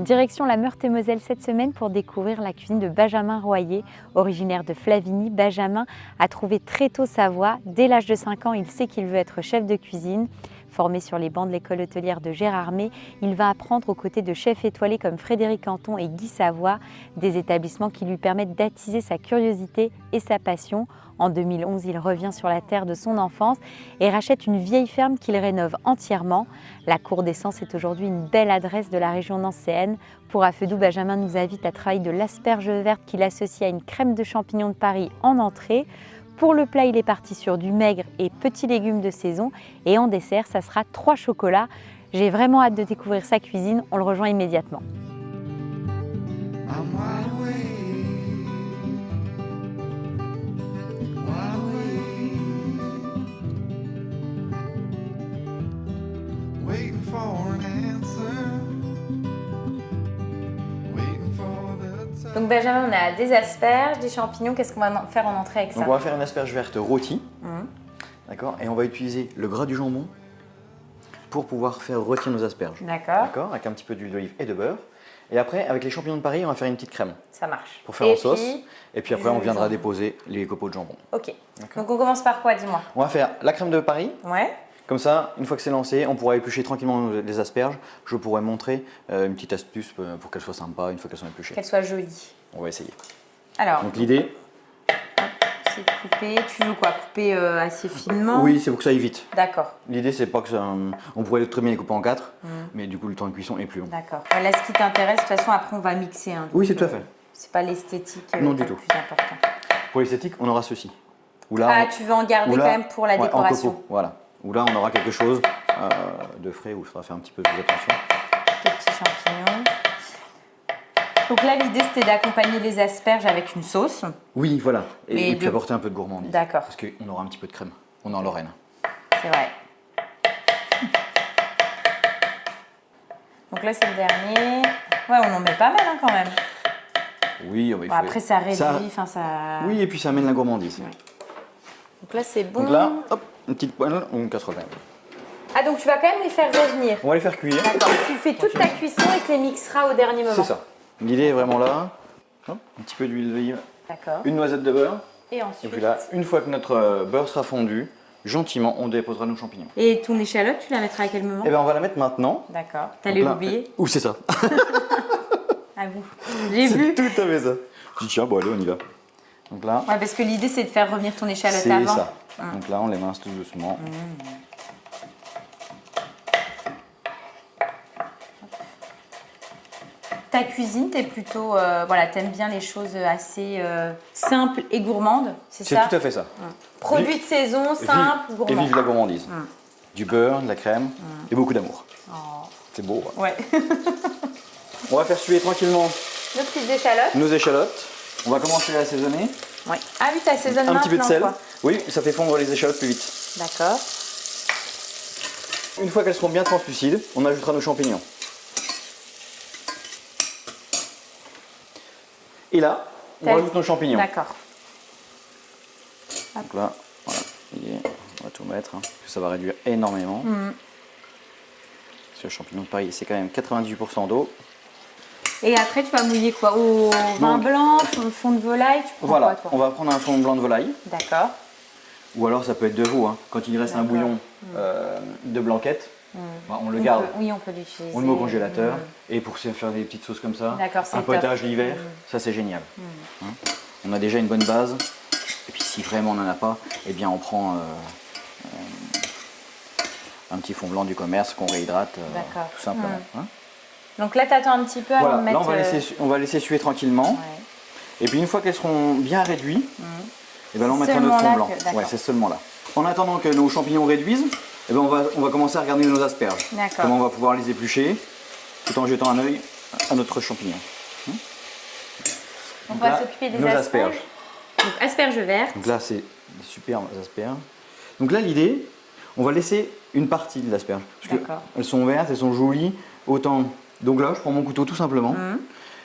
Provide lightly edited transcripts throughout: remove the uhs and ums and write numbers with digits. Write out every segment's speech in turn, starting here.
Direction la Meurthe-et-Moselle cette semaine pour découvrir la cuisine de Benjamin Royer. Originaire de Flavigny, Benjamin a trouvé très tôt sa voie. Dès l'âge de 5 ans, il sait qu'il veut être chef de cuisine. Formé sur les bancs de l'école hôtelière de Gérardmer, il va apprendre aux côtés de chefs étoilés comme Frédéric Anton et Guy Savoie, des établissements qui lui permettent d'attiser sa curiosité et sa passion. En 2011, il revient sur la terre de son enfance et rachète une vieille ferme qu'il rénove entièrement. La Cour des Sens est aujourd'hui une belle adresse de la région nancéenne. Pour Afedou, Benjamin nous invite à travailler de l'asperge verte qu'il associe à une crème de champignons de Paris en entrée. Pour le plat, il est parti sur du maigre et petits légumes de saison. Et en dessert, ça sera 3 chocolats. J'ai vraiment hâte de découvrir sa cuisine. On le rejoint immédiatement. Donc Benjamin, on a des asperges, des champignons. Qu'est-ce qu'on va faire en entrée avec ça? Donc on va faire une asperge verte rôtie, d'accord, et on va utiliser le gras du jambon pour pouvoir faire rôtir nos asperges. D'accord. Avec un petit peu d'huile d'olive et de beurre. Et après, avec les champignons de Paris, on va faire une petite crème. Ça marche. Pour faire en sauce. Et puis après, on viendra déposer les copeaux de jambon. Ok. Donc on commence par quoi, dis-moi? On va faire la crème de Paris. Ouais. Comme ça, une fois que c'est lancé, on pourra éplucher tranquillement les asperges. Je pourrais montrer une petite astuce pour qu'elles soient sympas une fois qu'elles sont épluchées. Qu'elles soient jolies. On va essayer. Alors. Donc l'idée, c'est de couper. Tu veux quoi? Couper assez finement? Oui, c'est pour que ça aille vite. D'accord. L'idée, c'est pas que ça. On pourrait très bien les couper en 4, mais du coup, le temps de cuisson est plus long. D'accord. Là, ce qui t'intéresse, de toute façon, après, on va mixer. Hein, oui, c'est tout à fait. C'est pas l'esthétique non, du tout. le plus important. Pour l'esthétique, on aura ceci. Là, tu veux en garder quand même pour la décoration. En coco, voilà. Où là, on aura quelque chose de frais, où il faudra faire un petit peu plus attention. Des petits champignons. Donc là, l'idée, c'était d'accompagner les asperges avec une sauce. Oui, voilà. Et puis apporter un peu de gourmandise. D'accord. Parce qu'on aura un petit peu de crème. On est en Lorraine. C'est vrai. Donc là, c'est le dernier. Ouais, on en met pas mal hein, quand même. Oui, il faut... Après, ça réduit. Ça... Oui, et puis ça amène la gourmandise. Ouais. Donc là, c'est bon. Donc là, hop, une petite poêle ou une casserole. Ah, donc tu vas quand même les faire revenir. On va les faire cuire. D'accord. Tu fais toute ta cuisson et tu les mixeras au dernier moment. C'est ça. L'idée est vraiment là. Hop, un petit peu d'huile d'olive. D'accord. Une noisette de beurre. Et ensuite. Et puis là, une fois que notre beurre sera fondu, gentiment, on déposera nos champignons. Et ton échalote, tu la mettras à quel moment? Eh bien, on va la mettre maintenant. D'accord. T'allais l'oublier? Ouh, c'est ça. À vous. J'ai vu. C'est tout à fait ça. Je dis tiens, bon allez, on y va. Donc là. Ouais, parce que l'idée c'est de faire revenir ton échalote avant. C'est ça. Donc là, on les mince tout doucement. Ta cuisine, t'es plutôt, voilà, t'aimes bien les choses assez simples et gourmandes, c'est ça? C'est tout à fait ça. Produits de saison, simples, gourmands. Et vive la gourmandise. Du beurre, de la crème et beaucoup d'amour. Oh. C'est beau. Ouais. On va faire suer tranquillement Nos petites échalotes. Nos échalotes. On va commencer à assaisonner. Ouais. Ah oui, t'assaisonnes maintenant. Un petit peu de sel. Quoi. Oui, ça fait fondre les échalotes plus vite. D'accord. Une fois qu'elles seront bien translucides, on ajoutera nos champignons. Et là, on rajoute nos champignons. D'accord. Donc là, voilà, on va tout mettre, parce que ça va réduire énormément. Parce que le champignon de Paris, c'est quand même 98% d'eau. Et après, tu vas mouiller quoi? Au vin blanc, fond de volaille, tu prends voilà, quoi, toi? on va prendre un fond blanc de volaille. D'accord. Ou alors ça peut être de veau. Hein. Quand il reste un bouillon de blanquette, bah, on le garde. Oui, on peut l'utiliser. On le met au congélateur. Et pour faire des petites sauces comme ça, un potage l'hiver, ça c'est génial. Hein, on a déjà une bonne base. Et puis si vraiment on n'en a pas, eh bien on prend un petit fond blanc du commerce qu'on réhydrate tout simplement. Hein. Donc là, tu attends un petit peu avant de mettre... Là, on va laisser suer tranquillement. Ouais. Et puis une fois qu'elles seront bien réduites, et ben là, on mettra notre fond blanc. Ouais, c'est seulement là. En attendant que nos champignons réduisent, et ben on va commencer à regarder nos asperges. Comment on va pouvoir les éplucher, tout en jetant un œil à notre champignon. On va s'occuper des asperges. Donc asperges vertes. Donc là, c'est des superbes asperges. Donc là, l'idée, on va laisser une partie de l'asperge. Parce qu'elles sont vertes, elles sont jolies. Autant... Donc là, je prends mon couteau tout simplement.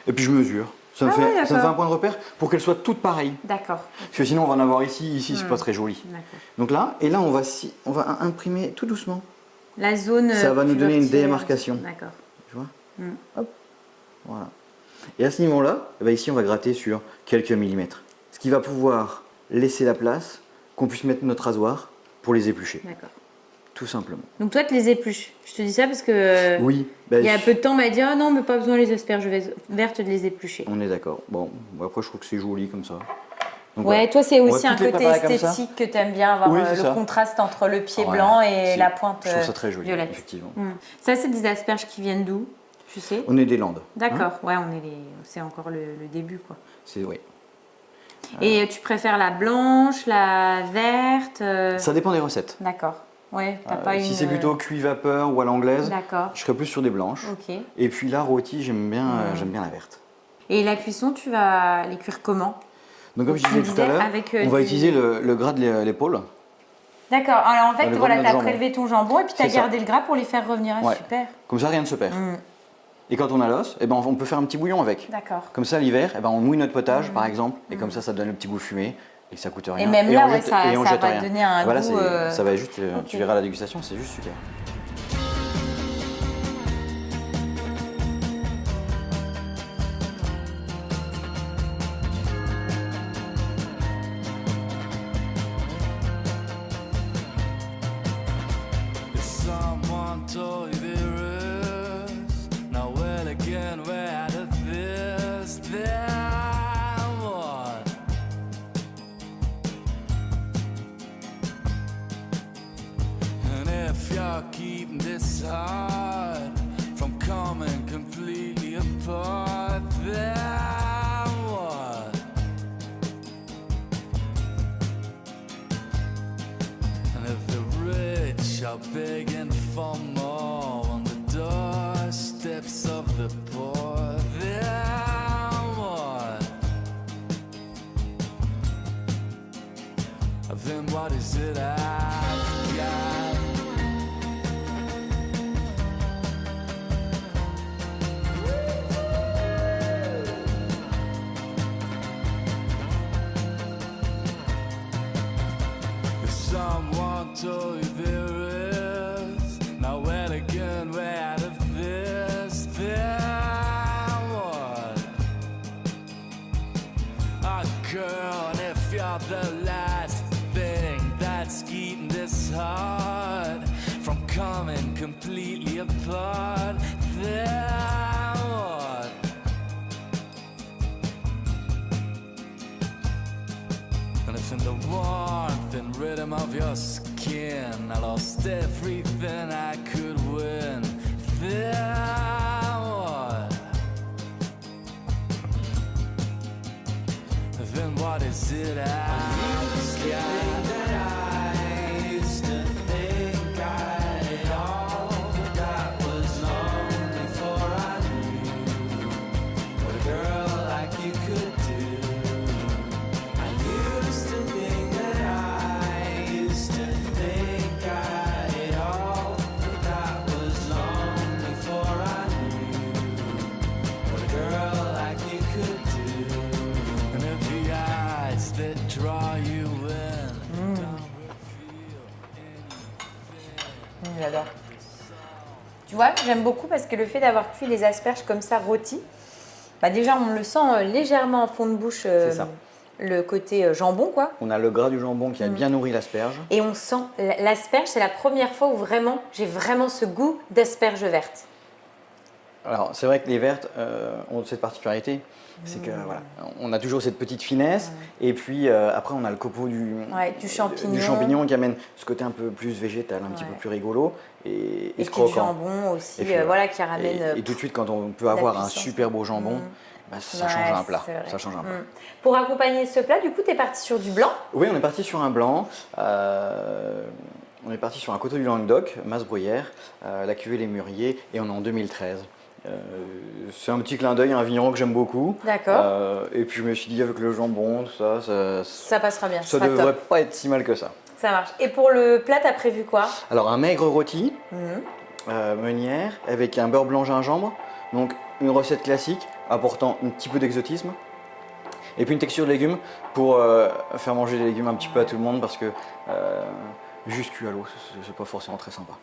Et puis je mesure. Ça me fait un point de repère pour qu'elles soient toutes pareilles. D'accord. Parce que sinon, on va en avoir ici, c'est pas très joli. Donc là, et là, on va imprimer tout doucement. La zone. Ça va nous donner une démarcation. D'accord. Tu vois Hop. Voilà. Et à ce niveau-là, eh ben ici on va gratter sur quelques millimètres. Ce qui va pouvoir laisser la place qu'on puisse mettre notre rasoir pour les éplucher. D'accord. Tout simplement. Donc toi, tu les épluches. Je te dis ça parce que Oui. il y a peu de temps, on m'a dit ah non, mais pas besoin les asperges vertes de les éplucher. On est d'accord. Bon, après je trouve que c'est joli comme ça. Donc, ouais, voilà. toi c'est On va aussi un toutes les côté préparer esthétique que tu aimes bien, avoir Oui, c'est le ça. contraste entre le pied Ouais, blanc et c'est- la pointe Je trouve ça très joli, violette. effectivement. Ça, c'est des asperges qui viennent d'où? Tu sais? On est des Landes. D'accord, ouais, c'est encore le début quoi. C'est oui. Et tu préfères la blanche, la verte Ça dépend des recettes. D'accord. Ouais, t'as pas une. Si c'est plutôt cuit vapeur ou à l'anglaise, D'accord. je serais plus sur des blanches. Ok. Et puis là, rôti, j'aime bien la verte. Et la cuisson, tu vas les cuire comment? Donc comme je Tu me disais tout à disais l'heure, avec, on va du- utiliser le gras de l'épaule. D'accord. Alors en fait, Le voilà, gras de t'as notre prélevé ton jambon et puis t'as C'est ça. gardé le gras pour les faire revenir. Ah, Ouais. super. Comme ça, rien ne se perd. Et quand on a l'os, eh ben, on peut faire un petit bouillon avec. D'accord. Comme ça, l'hiver, eh ben, on mouille notre potage, par exemple, et comme ça donne le petit goût fumé, et ça coûte rien. Et même là, on ouais, jette- ça et on va jette te rien. donner un Voilà, goût, ça va juste, ok. tu verras la dégustation, c'est juste super. Someone told you there is now well again we're out of this then what? And if you're keeping this heart from coming completely apart, then what? And if the rich are begging for more on the doorsteps of the poor, then what? Then what is it I've got? If someone told you there is now well again we're out of this, then what? Oh girl, and if you're the last thing that's keeping this heart from coming completely apart, then what? And if in the warmth and rhythm of your skin I lost everything I could win, then what? Then what is it I've got? I used to think I had it all, but that was long before I knew what a girl like you could do. I used to think that I used to think I had it all, but that was long before I knew what a girl like you could do. And if the eyes that draw you in don't reveal anything. J'adore. Tu vois, j'aime beaucoup parce que le fait d'avoir cuit les asperges comme ça rôties, bah déjà on le sent légèrement en fond de bouche, C'est ça. le côté jambon quoi. On a le gras du jambon qui a bien nourri l'asperge. Et on sent l'asperge, c'est la première fois où vraiment j'ai vraiment ce goût d'asperge verte. Alors, c'est vrai que les vertes ont cette particularité, c'est que voilà, on a toujours cette petite finesse, et puis après on a le copeau du champignon qui amène ce côté un peu plus végétal, un petit peu plus rigolo et puis du croquant. jambon aussi, Et puis, voilà, qui ramène. Et tout de suite, quand on peut avoir un puissance. super beau jambon, bah, ça Ouais, change un plat. c'est vrai. Ça change un plat. Pour accompagner ce plat, du coup, tu es parti sur du blanc. Oui, on est parti sur un blanc. On est parti sur un coteau du Languedoc, Masbruyère, la cuvée Les Mûriers, et on est en 2013. C'est un petit clin d'œil à un vigneron que j'aime beaucoup. D'accord. Et puis je me suis dit avec le jambon, tout ça, Ça passera bien. ça sera devrait top. pas être si mal que ça. Ça marche. Et pour le plat, tu as prévu quoi? Alors un maigre rôti, meunière, avec un beurre blanc gingembre. Donc une recette classique, apportant un petit peu d'exotisme. Et puis une texture de légumes pour faire manger les légumes un petit peu à tout le monde parce que juste cuit à l'eau, c'est pas forcément très sympa.